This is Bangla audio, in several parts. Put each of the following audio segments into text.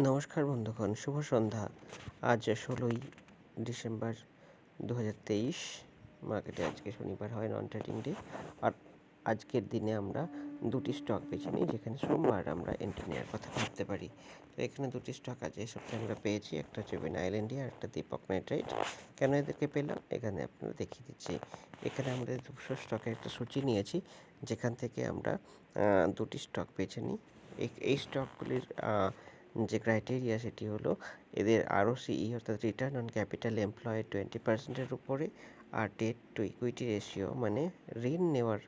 নমস্কার বন্ধুগণ, শুভ সন্ধ্যা। আজ 16ই ডিসেম্বর 2023। মার্কেটে আজকে শনিবার হয়, নন ট্রেডিং ডে। আর আজকের দিনে আমরা দুটি স্টক বেছে নিই, যেখানে সোমবার আমরা এন্ট্রি নেওয়ার কথা ভাবতে পারি। তো এখানে দুটি স্টক আছে এই সপ্তাহে আমরা পেয়েছি, একটা হচ্ছে ভিনাইল ইন্ডিয়া আর একটা দীপক নাইট্রাইট। কেন এদেরকে পেলাম এখানে আপনারা দেখিয়ে দিচ্ছি। এখানে আমরা 200 স্টকের একটা সূচি নিয়েছি, যেখান থেকে আমরা দুটি স্টক বেছে নিই। এই স্টকগুলির যে ক্রাইটেরিয়া সেটি হলো এদের ROCE অর্থাৎ রিটার্ন অন ক্যাপিটাল এমপ্লয়েড 20%-এর উপরে, আর ডেট টু ইকুইটি রেশিও মানে ঋণ নেওয়ার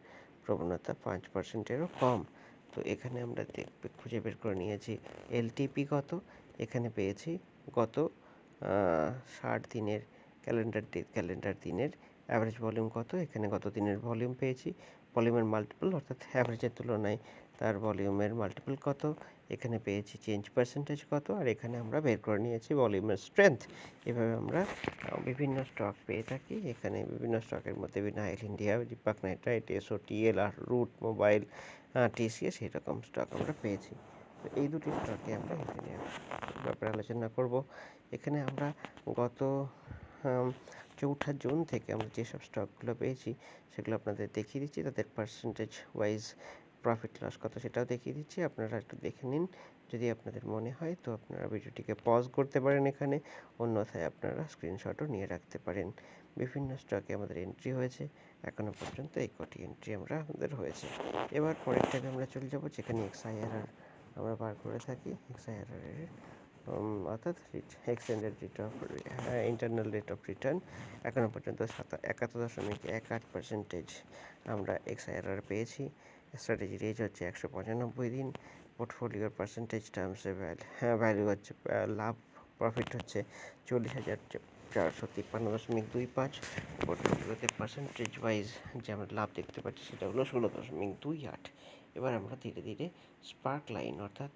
প্রবণতা 5%-এরও কম। তো এখানে আমরা খুঁজে বের করে নিয়েছি LTP কত। এখানে পেয়েছি গত 60 দিনের ক্যালেন্ডার দিনের অ্যাভারেজ ভলিউম কত। এখানে গত দিনের ভলিউম পেয়েছি, ভলিউমের মাল্টিপল অর্থাৎ অ্যাভারেজের তুলনায় তার ভলিউমের মাল্টিপল কত। এখানে পেয়েছি চেঞ্জ পার্সেন্টেজ কত, আর এখানে আমরা বের করে নিয়েছি ভলিউমের স্ট্রেংথ। এভাবে আমরা বিভিন্ন স্টক পেয়ে থাকি। এখানে বিভিন্ন স্টকের মধ্যে vinyl India, Deepak nitrite, SOTL, আর রুট মোবাইল, TCS এরকম স্টক আমরা পেয়েছি। তো এই দুটি স্টকে আমরা এখানে ব্যাপারে আলোচনা করব। এখানে আমরা গত 4 জুন থেকে আমরা যেসব স্টকগুলো পেয়েছি সেগুলো আপনাদের দেখিয়ে দিচ্ছি, তাদের পার্সেন্টেজ ওয়াইজ প্রফিট লস কত সেটাও দেখিয়ে দিচ্ছি। আপনারা একটু দেখে নিন, যদি আপনাদের মনে হয় তো আপনারা ভিডিওটিকে পজ করতে পারেন এখানে, অন্যথায় আপনারা স্ক্রিনশটও নিয়ে রাখতে পারেন। বিভিন্ন স্টকে আমাদের এন্ট্রি হয়েছে, এখনও পর্যন্ত এই কটি এন্ট্রি আমাদের হয়েছে। এবার পরের টাইমে আমরা চলে যাব, যেখানে XIRR আমরা বার করে থাকি। XIRR এর অর্থাৎ extended rate of internal rate of return এখনও পর্যন্ত 71.18% আমরা XIRR পেয়েছি। স্ট্র্যাটেজি রেঞ্জ হচ্ছে 195 দিন। পোর্টফোলিওর পার্সেন্টেজ টার্মসে ভ্যালু হচ্ছে লাভ প্রফিট হচ্ছে 40,453.25। পোর্টফোলিওতে পার্সেন্টেজ ওয়াইজ যে আমরা লাভ দেখতে পাচ্ছি সেটা হলো 16.28। এবার আমরা ধীরে ধীরে স্পার্ক লাইন অর্থাৎ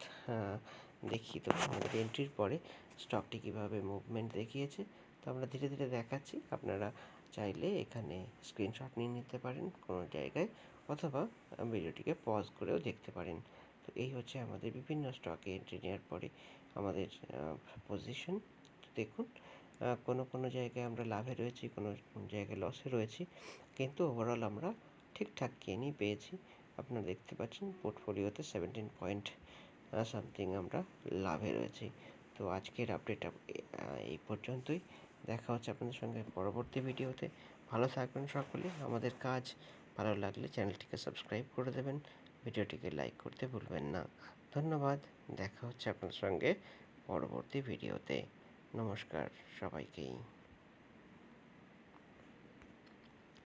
দেখিয়ে দেবো আমাদের এন্ট্রির পরে স্টকটি কীভাবে মুভমেন্ট দেখিয়েছে। তো আমরা ধীরে ধীরে দেখাচ্ছি, আপনারা চাইলে এখানে স্ক্রিনশট নিয়ে নিতে পারেন কোনো জায়গায়, অথবা ভিডিওটিকে পজ করেও দেখতে পারেন। তো এই হচ্ছে আমাদের বিভিন্ন স্টকে এন্ট্রি নেওয়ার পরে আমাদের পজিশন। দেখুন, কোনো জায়গায় আমরা লাভে রয়েছি, কোনো জায়গায় লসে রয়েছি, কিন্তু ওভারঅল আমরা ঠিকঠাক গেইনই পেয়েছি। আপনারা দেখতে পাচ্ছেন পোর্টফোলিওতে 17 পয়েন্ট সামথিং আমরা লাভে রয়েছি। তো আজকের আপডেট এই পর্যন্তই। দেখা হচ্ছে আপনাদের সঙ্গে পরবর্তী ভিডিওতে। ভালো থাকবেন সকলে। আমাদের কাজ ভালো লাগলে চ্যানেলটিকে সাবস্ক্রাইব করে দেবেন, ভিডিওটিকে লাইক করতে ভুলবেন না। ধন্যবাদ। দেখা হচ্ছে আপনাদের সঙ্গে পরবর্তী ভিডিওতে। নমস্কার সবাইকেই।